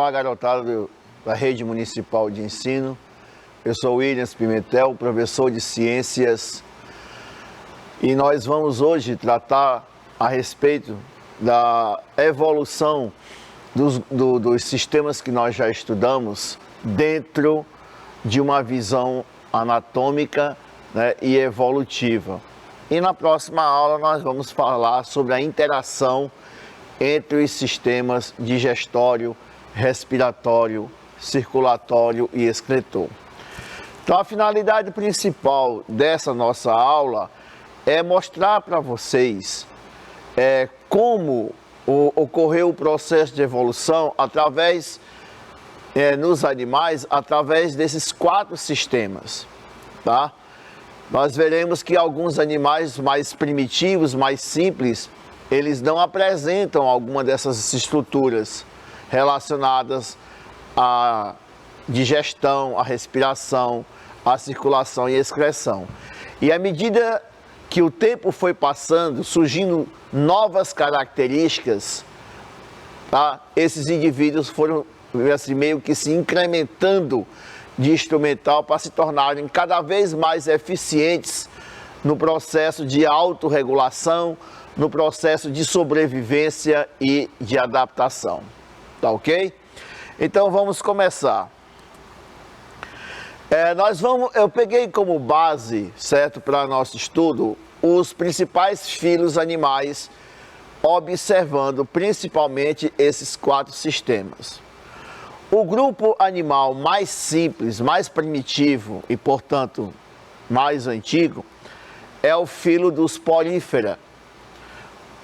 Olá, garotada da Rede Municipal de Ensino. Eu sou Williams Pimentel, professor de Ciências, e nós vamos hoje tratar a respeito da evolução dos sistemas que nós já estudamos dentro de uma visão anatômica, né, e evolutiva. E na próxima aula nós vamos falar sobre a interação entre os sistemas digestório, respiratório, circulatório e excretor. Então a finalidade principal dessa nossa aula é mostrar para vocês como ocorreu o processo de evolução através, nos animais, através desses 4 sistemas, tá? Nós veremos que alguns animais mais primitivos, mais simples, eles não apresentam alguma dessas estruturas relacionadas à digestão, à respiração, à circulação e excreção. E à medida que o tempo foi passando, surgindo novas características, tá? Esses indivíduos foram assim, meio que se incrementando de instrumental para se tornarem cada vez mais eficientes no processo de autorregulação, no processo de sobrevivência e de adaptação. Tá ok? Então vamos começar. Eu peguei como base, certo, para nosso estudo, os principais filos animais, observando principalmente esses 4 sistemas. O grupo animal mais simples, mais primitivo e, portanto, mais antigo, é o filo dos porífera.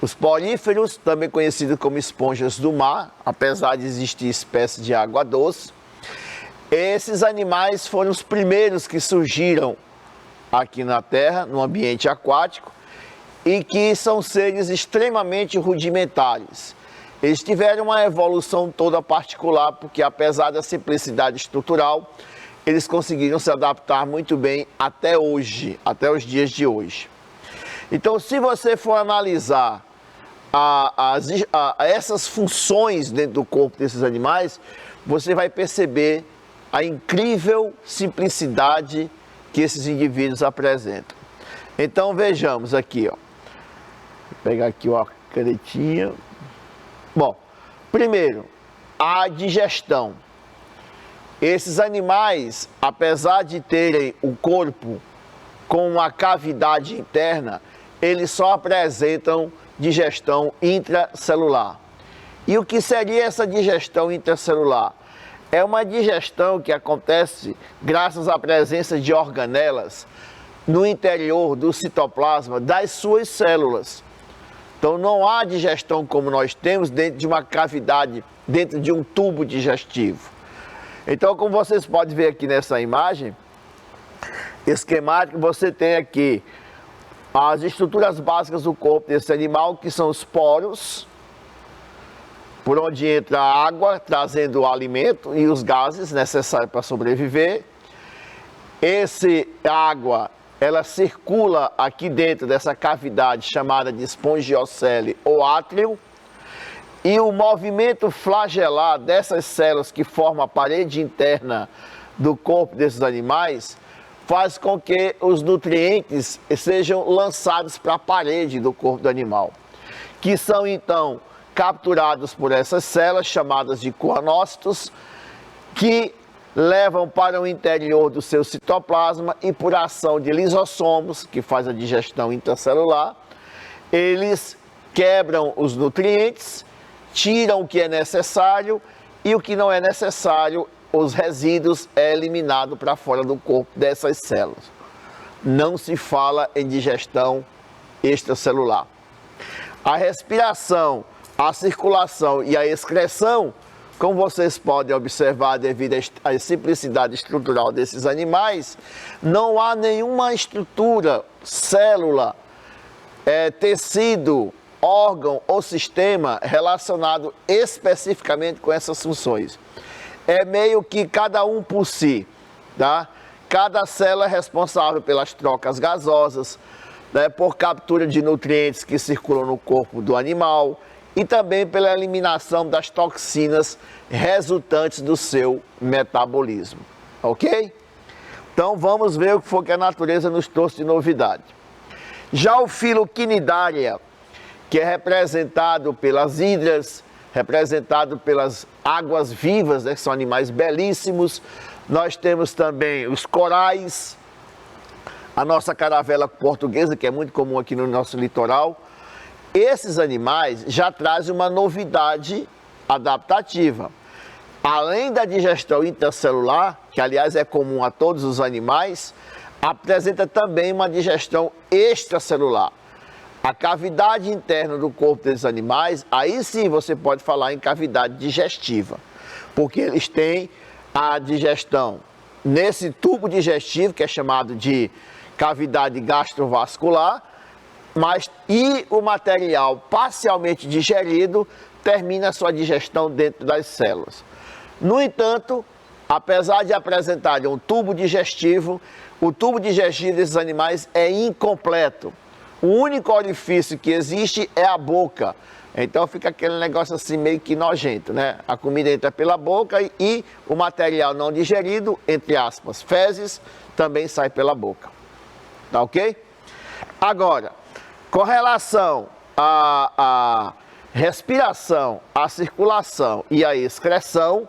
Os poríferos, também conhecidos como esponjas do mar, apesar de existir espécies de água doce, esses animais foram os primeiros que surgiram aqui na Terra, no ambiente aquático, e que são seres extremamente rudimentares. Eles tiveram uma evolução toda particular, porque apesar da simplicidade estrutural, eles conseguiram se adaptar muito bem até hoje, até os dias de hoje. Então, se você for analisar essas funções dentro do corpo desses animais, você vai perceber a incrível simplicidade que esses indivíduos apresentam. Então, vejamos aqui, ó. Vou pegar aqui uma canetinha. Bom, primeiro, a digestão. Esses animais, apesar de terem o corpo com uma cavidade interna, eles só apresentam digestão intracelular. E o que seria essa digestão intracelular? É uma digestão que acontece graças à presença de organelas no interior do citoplasma das suas células. Então não há digestão como nós temos dentro de uma cavidade, dentro de um tubo digestivo. Então, como vocês podem ver aqui nessa imagem esquemática, você tem aqui as estruturas básicas do corpo desse animal, que são os poros, por onde entra a água, trazendo o alimento e os gases necessários para sobreviver. Essa água, ela circula aqui dentro dessa cavidade chamada de espongiocele ou átrio, e o movimento flagelar dessas células que formam a parede interna do corpo desses animais faz com que os nutrientes sejam lançados para a parede do corpo do animal, que são então capturados por essas células chamadas de coanócitos, que levam para o interior do seu citoplasma e, por ação de lisossomos, que faz a digestão intracelular, eles quebram os nutrientes, tiram o que é necessário, e o que não é necessário, os resíduos, é eliminado para fora do corpo dessas células. Não se fala em digestão extracelular. A respiração, a circulação e a excreção, como vocês podem observar, devido à simplicidade estrutural desses animais, não há nenhuma estrutura, célula, tecido, órgão ou sistema relacionado especificamente com essas funções. É meio que cada um por si, tá? Cada célula é responsável pelas trocas gasosas, né, por captura de nutrientes que circulam no corpo do animal e também pela eliminação das toxinas resultantes do seu metabolismo, ok? Então vamos ver o que foi que a natureza nos trouxe de novidade. Já o filo Cnidaria, que é representado pelas hidras, representado pelas águas vivas, né, que são animais belíssimos. Nós temos também os corais, a nossa caravela portuguesa, que é muito comum aqui no nosso litoral. Esses animais já trazem uma novidade adaptativa. Além da digestão intracelular, que aliás é comum a todos os animais, apresenta também uma digestão extracelular. A cavidade interna do corpo desses animais, aí sim você pode falar em cavidade digestiva, porque eles têm a digestão nesse tubo digestivo, que é chamado de cavidade gastrovascular, e o material parcialmente digerido termina a sua digestão dentro das células. No entanto, apesar de apresentarem um tubo digestivo, o tubo digestivo desses animais é incompleto. O único orifício que existe é a boca. Então fica aquele negócio assim meio que nojento, né? A comida entra pela boca e o material não digerido, entre aspas, fezes, também sai pela boca. Tá ok? Agora, com relação à respiração, à circulação e à excreção,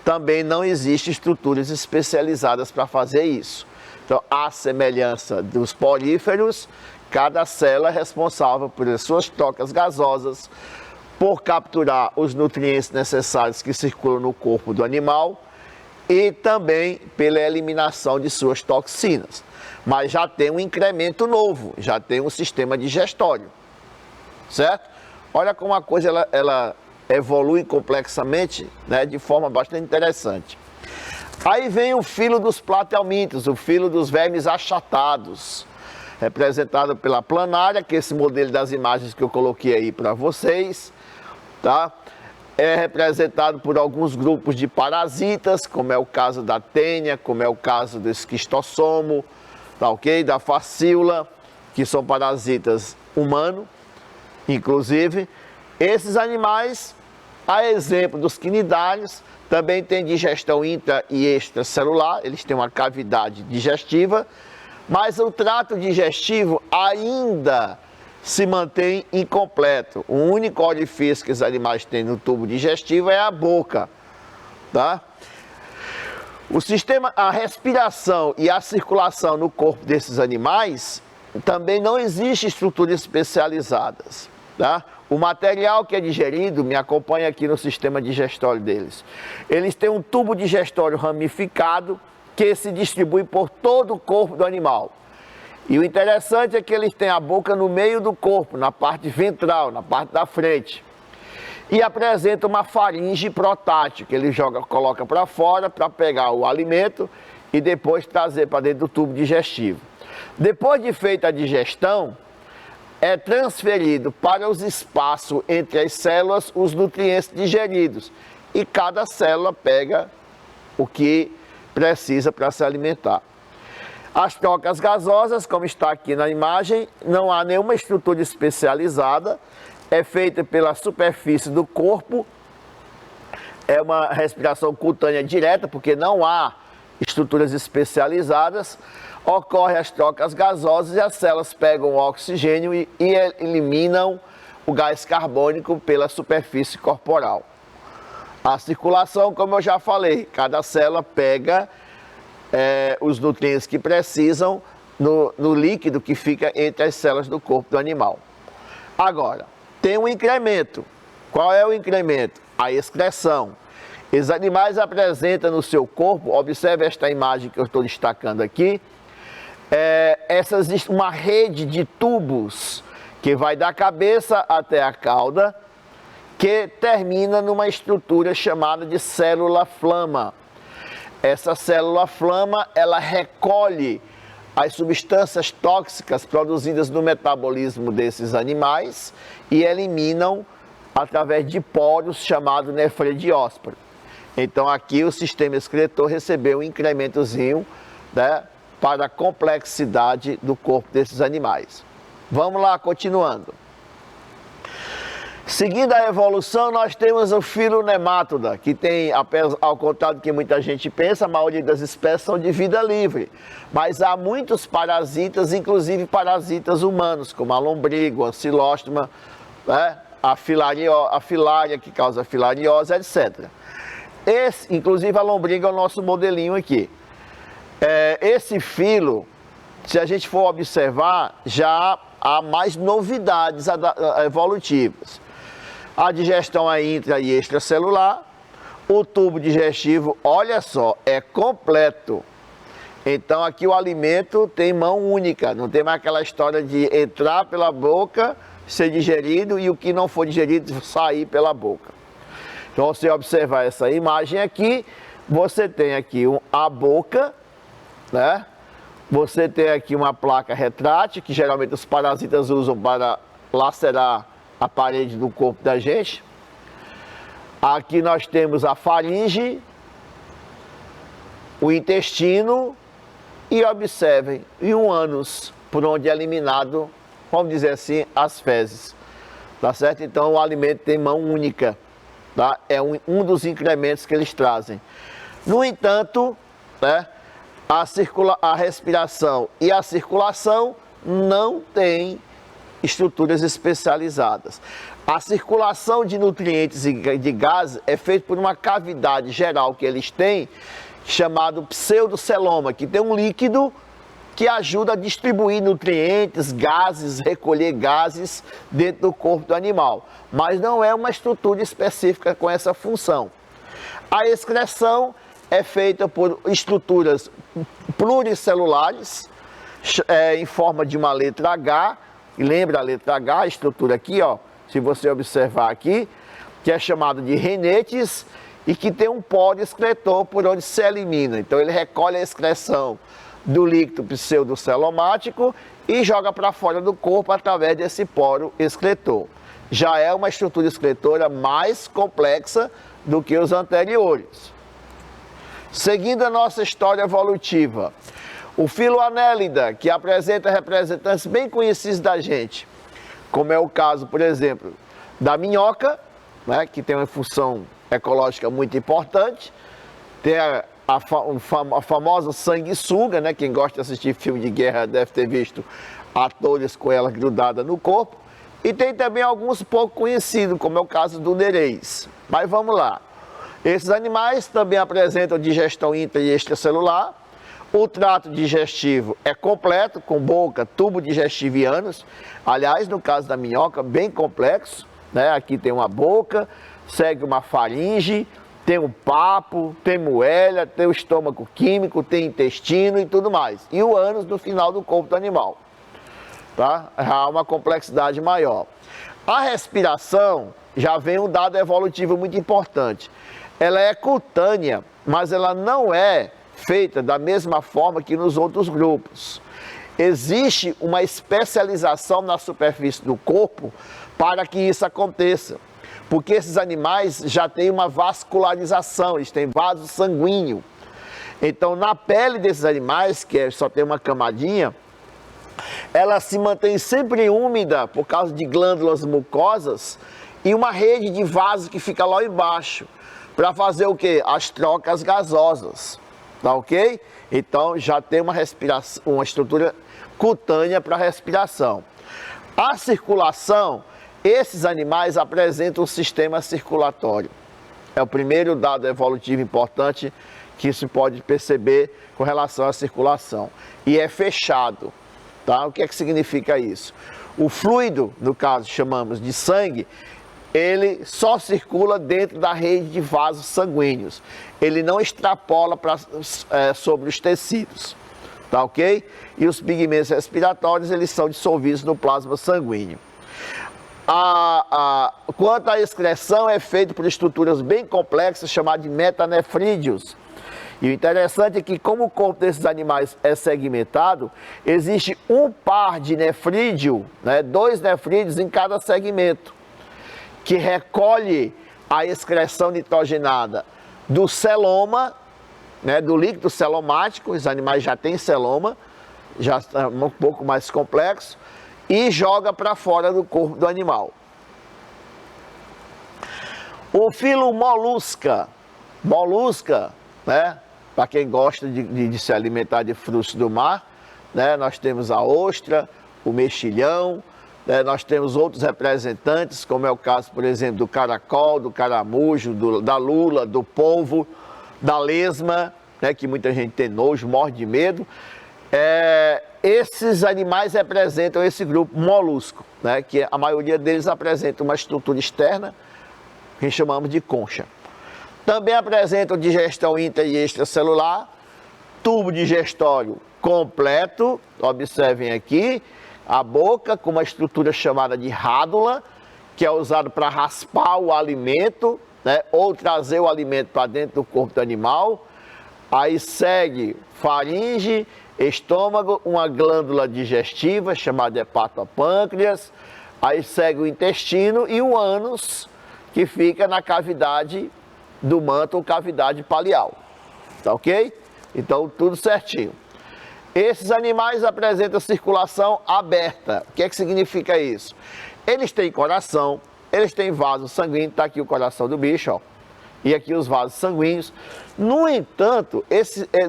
também não existem estruturas especializadas para fazer isso. Então, à semelhança dos poríferos, cada célula é responsável pelas suas trocas gasosas, por capturar os nutrientes necessários que circulam no corpo do animal e também pela eliminação de suas toxinas. Mas já tem um incremento novo, já tem um sistema digestório, certo? Olha como a coisa ela evolui complexamente, né, de forma bastante interessante. Aí vem o filo dos platelmintos, o filo dos vermes achatados, representado pela planária, que é esse modelo das imagens que eu coloquei aí para vocês, tá? É representado por alguns grupos de parasitas, como é o caso da tênia, como é o caso do esquistossomo, tá ok? Da fascíola, que são parasitas humanos, inclusive. Esses animais, a exemplo dos cnidários, também têm digestão intra e extracelular, eles têm uma cavidade digestiva, mas o trato digestivo ainda se mantém incompleto. O único orifício que os animais têm no tubo digestivo é a boca, tá? O sistema, a respiração e a circulação no corpo desses animais também não existe estruturas especializadas, tá? O material que é digerido, me acompanha aqui no sistema digestório deles. Eles têm um tubo digestório ramificado que se distribui por todo o corpo do animal. E o interessante é que eles têm a boca no meio do corpo, na parte ventral, na parte da frente. E apresenta uma faringe protátil, que ele coloca para fora para pegar o alimento e depois trazer para dentro do tubo digestivo. Depois de feita a digestão, é transferido para os espaços entre as células os nutrientes digeridos. E cada célula pega o que precisa para se alimentar. As trocas gasosas, como está aqui na imagem, não há nenhuma estrutura especializada, é feita pela superfície do corpo, é uma respiração cutânea direta, porque não há estruturas especializadas, ocorrem as trocas gasosas e as células pegam o oxigênio e eliminam o gás carbônico pela superfície corporal. A circulação, como eu já falei, cada célula pega os nutrientes que precisam no líquido que fica entre as células do corpo do animal. Agora, tem um incremento. Qual é o incremento? A excreção. Os animais apresentam no seu corpo, observe esta imagem que eu estou destacando aqui, uma rede de tubos que vai da cabeça até a cauda, que termina numa estrutura chamada de célula-flama. Essa célula-flama, ela recolhe as substâncias tóxicas produzidas no metabolismo desses animais e eliminam através de poros chamados nefredióspora. Então aqui o sistema excretor recebeu um incrementozinho, né, para a complexidade do corpo desses animais. Vamos lá, continuando. Seguindo a evolução, nós temos o filonematoda, que tem, ao contrário do que muita gente pensa, a maioria das espécies são de vida livre. Mas há muitos parasitas, inclusive parasitas humanos, como a lombriga, a ancilóstoma, né? a filária, que causa filariose, etc. Inclusive a lombriga é o nosso modelinho aqui. Esse filo, se a gente for observar, já há mais novidades evolutivas. A digestão é intra e extracelular, o tubo digestivo, olha só, é completo. Então aqui o alimento tem mão única, não tem mais aquela história de entrar pela boca, ser digerido e o que não for digerido sair pela boca. Então você observar essa imagem aqui, você tem aqui a boca, né? Você tem aqui uma placa retrátil, que geralmente os parasitas usam para lacerar a parede do corpo da gente. Aqui nós temos a faringe, o intestino e observem, e um ânus, por onde é eliminado, vamos dizer assim, as fezes. Tá certo? Então o alimento tem mão única, tá? É um dos incrementos que eles trazem. No entanto, né, a respiração e a circulação não têm estruturas especializadas. A circulação de nutrientes e de gases é feita por uma cavidade geral que eles têm, chamado pseudoceloma, que tem um líquido que ajuda a distribuir nutrientes, gases, recolher gases dentro do corpo do animal, mas não é uma estrutura específica com essa função. A excreção é feita por estruturas pluricelulares, em forma de uma letra H. E lembra a letra H, a estrutura aqui, ó, se você observar aqui, que é chamado de renetes e que tem um poro excretor por onde se elimina. Então ele recolhe a excreção do líquido pseudocelomático e joga para fora do corpo através desse poro excretor. Já é uma estrutura excretora mais complexa do que os anteriores. Seguindo a nossa história evolutiva, o filoanélida, que apresenta representantes bem conhecidos da gente, como é o caso, por exemplo, da minhoca, né, que tem uma função ecológica muito importante, tem a famosa sanguessuga, né, quem gosta de assistir filme de guerra deve ter visto atores com ela grudada no corpo, e tem também alguns pouco conhecidos, como é o caso do nerês. Mas vamos lá. Esses animais também apresentam digestão intra e extracelular. O trato digestivo é completo, com boca, tubo digestivo e ânus. Aliás, no caso da minhoca, bem complexo, né? Aqui tem uma boca, segue uma faringe, tem um papo, tem moelha, tem o estômago químico, tem intestino e tudo mais. E o ânus no final do corpo do animal. Tá? Há uma complexidade maior. A respiração, já vem um dado evolutivo muito importante. Ela é cutânea, mas ela não é feita da mesma forma que nos outros grupos. Existe uma especialização na superfície do corpo para que isso aconteça. Porque esses animais já têm uma vascularização, eles têm vaso sanguíneo. Então, na pele desses animais, que só tem uma camadinha, ela se mantém sempre úmida por causa de glândulas mucosas e uma rede de vasos que fica lá embaixo, para fazer o quê? As trocas gasosas, tá ok? Então já tem uma respiração, uma estrutura cutânea para respiração. A circulação, esses animais apresentam um sistema circulatório. É o primeiro dado evolutivo importante que se pode perceber com relação à circulação. E é fechado. Tá? O que é que significa isso? O fluido, no caso chamamos de sangue, ele só circula dentro da rede de vasos sanguíneos. Ele não extrapola sobre os tecidos. Tá ok? E os pigmentos respiratórios, eles são dissolvidos no plasma sanguíneo. Quanto à excreção, é feito por estruturas bem complexas, chamadas de metanefrídeos. E o interessante é que, como o corpo desses animais é segmentado, existe um par de nefrídeo, né, 2 nefrídeos em cada segmento, que recolhe a excreção nitrogenada do celoma, né, do líquido celomático. Os animais já têm celoma, já é um pouco mais complexo, e joga para fora do corpo do animal. O filo molusca, né? Para quem gosta de se alimentar de frutos do mar, né? Nós temos a ostra, o mexilhão, né? Nós temos outros representantes, como é o caso, por exemplo, do caracol, do caramujo, da lula, do polvo, da lesma, né? Que muita gente tem nojo, morre de medo. Esses animais representam esse grupo molusco, né? Que a maioria deles apresenta uma estrutura externa, que chamamos de concha. Também apresentam digestão intra e extracelular, tubo digestório completo, observem aqui, a boca com uma estrutura chamada de rádula, que é usado para raspar o alimento, né, ou trazer o alimento para dentro do corpo do animal. Aí segue faringe, estômago, uma glândula digestiva chamada hepatopâncreas, aí segue o intestino e o ânus, que fica na cavidade do manto ou cavidade palial, tá ok? Então tudo certinho. Esses animais apresentam circulação aberta. O que é que significa isso? Eles têm coração, eles têm vaso sanguíneo, tá aqui o coração do bicho, ó, e aqui os vasos sanguíneos. No entanto,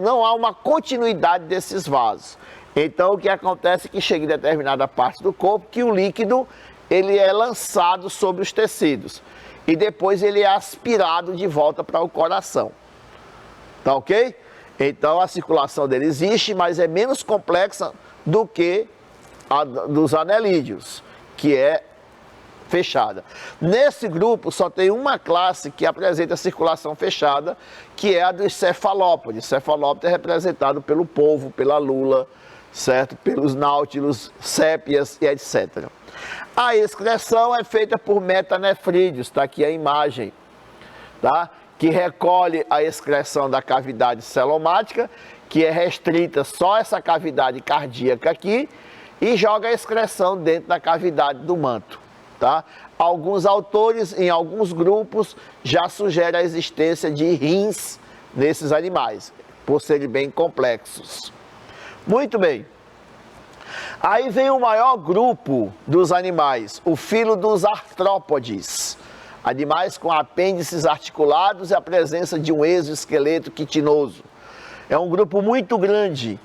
não há uma continuidade desses vasos. Então o que acontece é que chega em determinada parte do corpo que o líquido ele é lançado sobre os tecidos e depois ele é aspirado de volta para o coração, tá ok? Então a circulação dele existe, mas é menos complexa do que a dos anelídeos, que é fechada. Nesse grupo só tem uma classe que apresenta circulação fechada, que é a dos cefalópodes. Cefalópode é representado pelo polvo, pela lula, certo? Pelos náutilos, sépias e etc. A excreção é feita por metanefrídeos, está aqui a imagem, tá? Que recolhe a excreção da cavidade celomática, que é restrita só essa cavidade cardíaca aqui, e joga a excreção dentro da cavidade do manto, tá? Alguns autores, em alguns grupos, já sugerem a existência de rins nesses animais, por serem bem complexos. Muito bem. Aí vem o maior grupo dos animais, o filo dos artrópodes. Animais com apêndices articulados e a presença de um exoesqueleto quitinoso. É um grupo muito grande,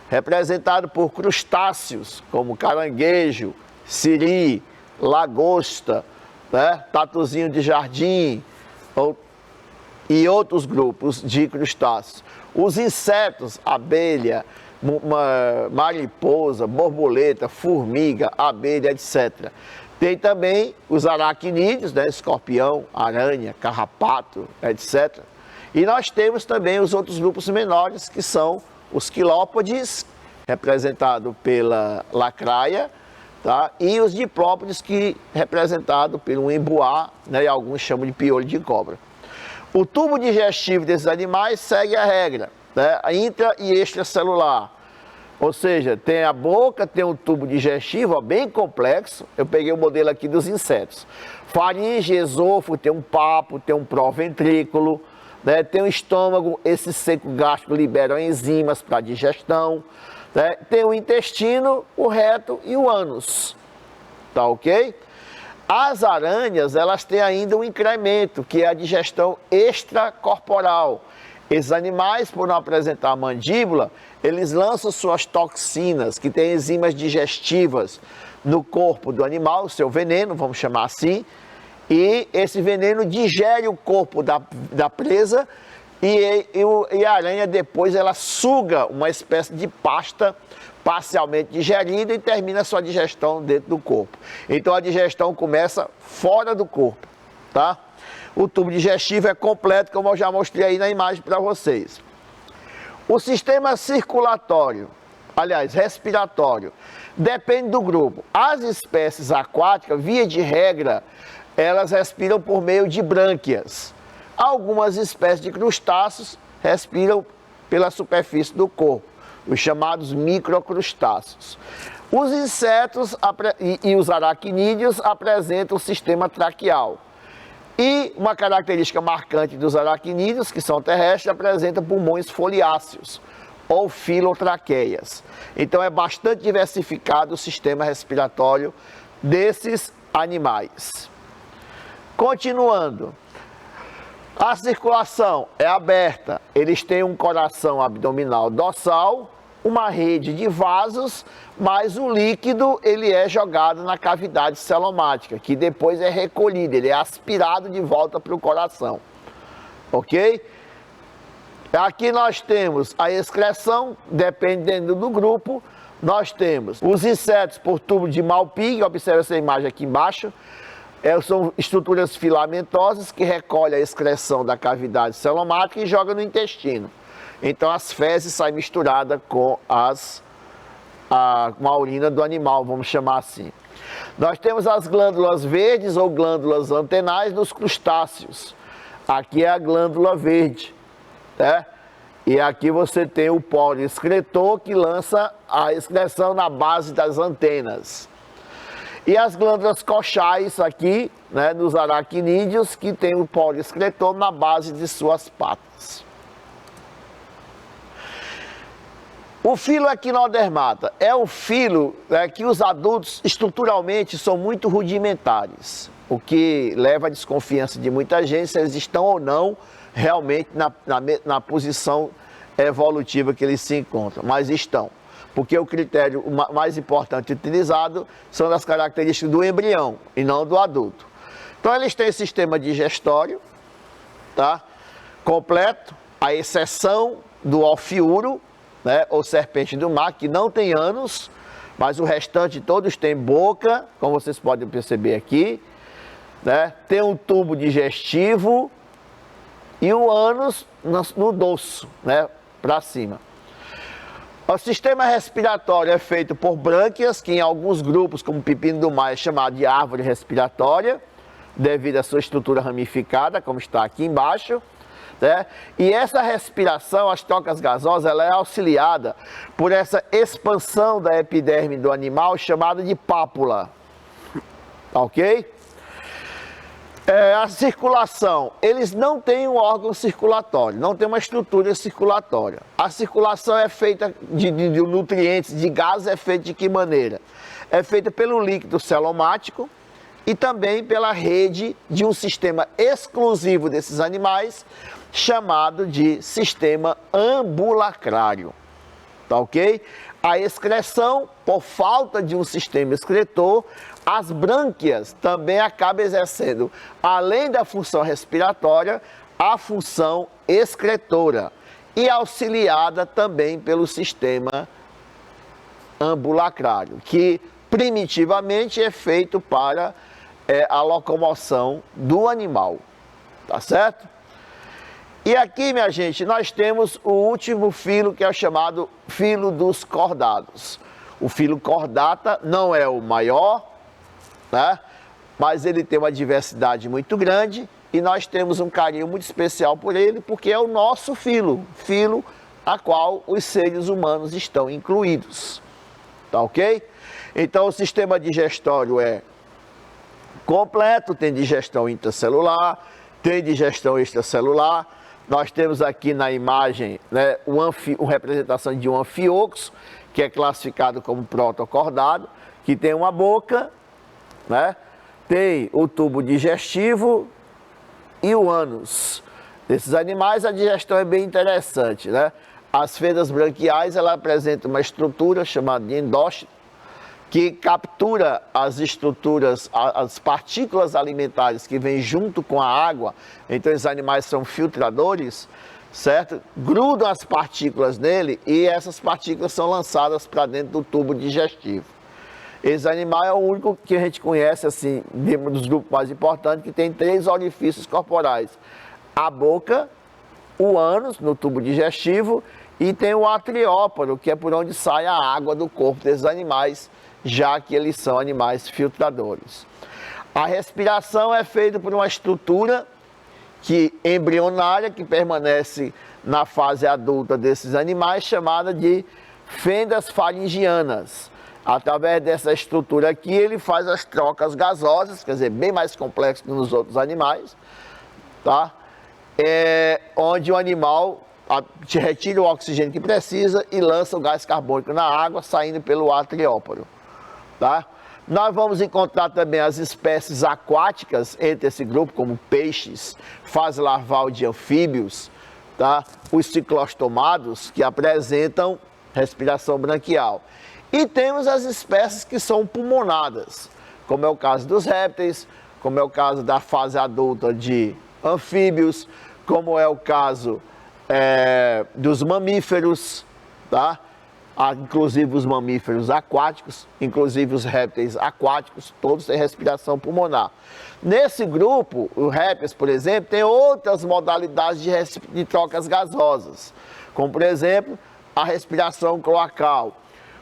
representado por crustáceos, como caranguejo, siri, lagosta, né, tatuzinho de jardim e outros grupos de crustáceos. Os insetos, abelha, mariposa, borboleta, formiga, abelha, etc. Tem também os aracnídeos, né, escorpião, aranha, carrapato, etc. E nós temos também os outros grupos menores, que são os quilópodes, representado pela lacraia, tá? E os diplópodes, que representado pelo emboá, né, e alguns chamam de piolho de cobra. O tubo digestivo desses animais segue a regra, né, intra e extracelular. Ou seja, tem a boca, tem um tubo digestivo, ó, bem complexo. Eu peguei o modelo aqui dos insetos. Faringe, esôfago, tem um papo, tem um proventrículo, né? Tem o estômago, esse seco gástrico libera enzimas para digestão, né? Tem o intestino, o reto e o ânus, tá ok? As aranhas, elas têm ainda um incremento, que é a digestão extracorporal. Esses animais, por não apresentar a mandíbula, eles lançam suas toxinas, que têm enzimas digestivas no corpo do animal, seu veneno, vamos chamar assim, e esse veneno digere o corpo da presa e a aranha depois ela suga uma espécie de pasta parcialmente digerida e termina a sua digestão dentro do corpo. Então a digestão começa fora do corpo, tá? O tubo digestivo é completo, como eu já mostrei aí na imagem para vocês. O sistema circulatório, aliás, respiratório, depende do grupo. As espécies aquáticas, via de regra, elas respiram por meio de brânquias. Algumas espécies de crustáceos respiram pela superfície do corpo, os chamados microcrustáceos. Os insetos e os aracnídeos apresentam o sistema traqueal. E uma característica marcante dos aracnídeos, que são terrestres, apresentam pulmões foliáceos ou filotraqueias. Então é bastante diversificado o sistema respiratório desses animais. Continuando, A circulação é aberta, eles têm um coração abdominal dorsal, uma rede de vasos, mas o líquido ele é jogado na cavidade celomática, que depois é recolhido, ele é aspirado de volta para o coração, ok? Aqui nós temos a excreção, dependendo do grupo, nós temos os insetos por tubo de Malpighi, observe essa imagem aqui embaixo, são estruturas filamentosas que recolhem a excreção da cavidade celomática e jogam no intestino. Então as fezes saem misturadas com a urina do animal, vamos chamar assim. Nós temos as glândulas verdes ou glândulas antenais nos crustáceos. Aqui é a glândula verde, né? E aqui você tem o polo excretor que lança a excreção na base das antenas. E as glândulas coxais aqui, né, nos aracnídeos, que tem o polo excretor na base de suas patas. O filo equinodermata é o filo, né, que os adultos estruturalmente são muito rudimentares, o que leva à desconfiança de muita gente se eles estão ou não realmente na posição evolutiva que eles se encontram, mas estão, porque o critério mais importante utilizado são as características do embrião e não do adulto. Então eles têm sistema digestório, tá, completo, à exceção do alfiuro, né, ou serpente do mar, que não tem ânus, mas o restante todos têm boca, como vocês podem perceber aqui, né, tem um tubo digestivo e o ânus no dorso, né, para cima. O sistema respiratório é feito por brânquias, que em alguns grupos, como o pepino do mar, é chamado de árvore respiratória, devido à sua estrutura ramificada, como está aqui embaixo. Né? E essa respiração, as trocas gasosas, ela é auxiliada por essa expansão da epiderme do animal, chamada de pápula. Ok? A circulação, eles não têm um órgão circulatório, não tem uma estrutura circulatória. A circulação é feita de nutrientes, de gases, é feita de que maneira? É feita pelo líquido celomático e também pela rede de um sistema exclusivo desses animais, chamado de sistema ambulacrário. Tá ok? A excreção, por falta de um sistema excretor, as brânquias também acabam exercendo, além da função respiratória, a função excretora e auxiliada também pelo sistema ambulacrário, que primitivamente é feito para a locomoção do animal, tá certo? E aqui, minha gente, nós temos o último filo, que é o chamado filo dos cordados. O filo cordata não é o maior, né? Mas ele tem uma diversidade muito grande e nós temos um carinho muito especial por ele, porque é o nosso filo a qual os seres humanos estão incluídos. Tá ok? Então o sistema digestório é completo, tem digestão intracelular, tem digestão extracelular. Nós temos aqui na imagem, né, uma representação de um anfíoxo, que é classificado como protocordado, que tem uma boca, né, tem o tubo digestivo e o ânus. Desses animais a digestão é bem interessante, né? As fendas branquiais, ela apresenta uma estrutura chamada de endócito, que captura as estruturas, as partículas alimentares que vêm junto com a água. Então os animais são filtradores, certo? Grudam as partículas nele e essas partículas são lançadas para dentro do tubo digestivo. Esse animal é o único que a gente conhece, assim, dos grupos mais importantes, que tem 3 orifícios corporais. A boca, o ânus, no tubo digestivo, e tem o atrióparo, que é por onde sai a água do corpo desses animais, já que eles são animais filtradores. A respiração é feita por uma estrutura embrionária, que permanece na fase adulta desses animais, chamada de fendas faringianas. Através dessa estrutura aqui, ele faz as trocas gasosas, quer dizer, bem mais complexo que nos outros animais, tá? Onde o animal retira o oxigênio que precisa e lança o gás carbônico na água, saindo pelo atrióparo. Tá? Nós vamos encontrar também as espécies aquáticas entre esse grupo, como peixes, fase larval de anfíbios, tá? Os ciclostomados, que apresentam respiração branquial. E temos as espécies que são pulmonadas, como é o caso dos répteis, como é o caso da fase adulta de anfíbios, como é o caso dos mamíferos, tá? Inclusive os mamíferos aquáticos, inclusive os répteis aquáticos, todos têm respiração pulmonar. Nesse grupo, os répteis, por exemplo, tem outras modalidades de trocas gasosas, como por exemplo, a respiração cloacal.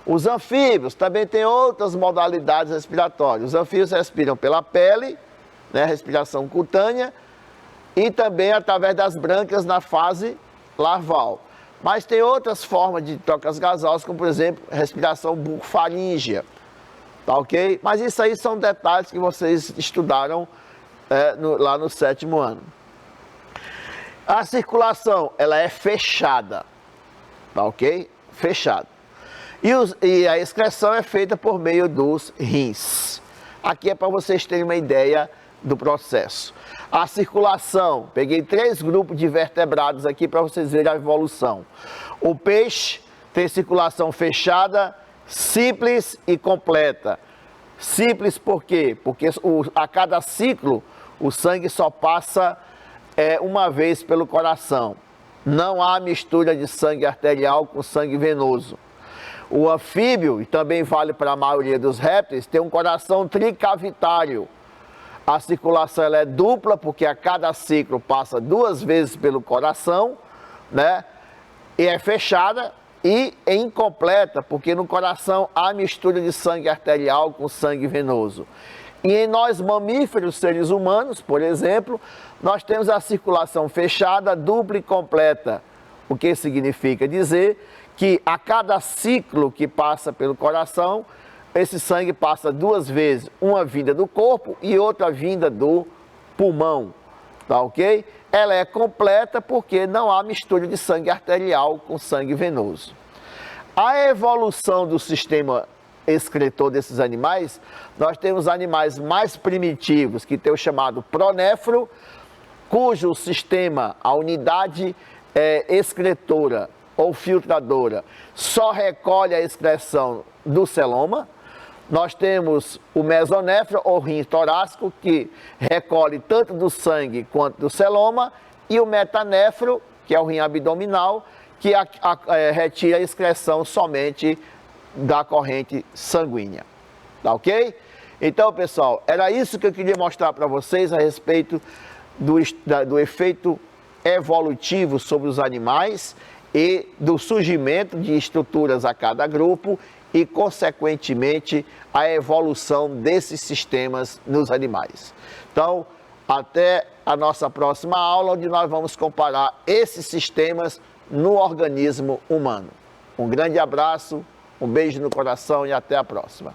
Os anfíbios também têm outras modalidades respiratórias. Os anfíbios respiram pela pele, né, respiração cutânea, e também através das brânquias na fase larval. Mas tem outras formas de trocas gasosas, como por exemplo, respiração bucofaríngea, tá ok? Mas isso aí são detalhes que vocês estudaram lá no 7º ano. A circulação, ela é fechada, tá ok? Fechada. E a excreção é feita por meio dos rins. Aqui é para vocês terem uma ideia do processo. A circulação, peguei 3 grupos de vertebrados aqui para vocês verem a evolução. O peixe tem circulação fechada, simples e completa. Simples por quê? Porque a cada ciclo o sangue só passa uma vez pelo coração. Não há mistura de sangue arterial com sangue venoso. O anfíbio, e também vale para a maioria dos répteis, tem um coração tricavitário. A circulação ela é dupla, porque a cada ciclo passa 2 vezes pelo coração, né? E é fechada e é incompleta, porque no coração há mistura de sangue arterial com sangue venoso. E em nós mamíferos, seres humanos, por exemplo, nós temos a circulação fechada, dupla e completa. O que significa dizer que a cada ciclo que passa pelo coração, esse sangue passa 2 vezes, uma vinda do corpo e outra vinda do pulmão, tá ok? Ela é completa porque não há mistura de sangue arterial com sangue venoso. A evolução do sistema excretor desses animais, nós temos animais mais primitivos, que tem o chamado pronéfero, cujo sistema, a unidade excretora ou filtradora, só recolhe a excreção do celoma. Nós temos o mesonéfro, ou rim torácico, que recolhe tanto do sangue quanto do celoma, e o metanéfro, que é o rim abdominal, que retira a excreção somente da corrente sanguínea. Tá ok? Então, pessoal, era isso que eu queria mostrar para vocês a respeito do efeito evolutivo sobre os animais e do surgimento de estruturas a cada grupo e, consequentemente, a evolução desses sistemas nos animais. Então, até a nossa próxima aula, onde nós vamos comparar esses sistemas no organismo humano. Um grande abraço, um beijo no coração e até a próxima.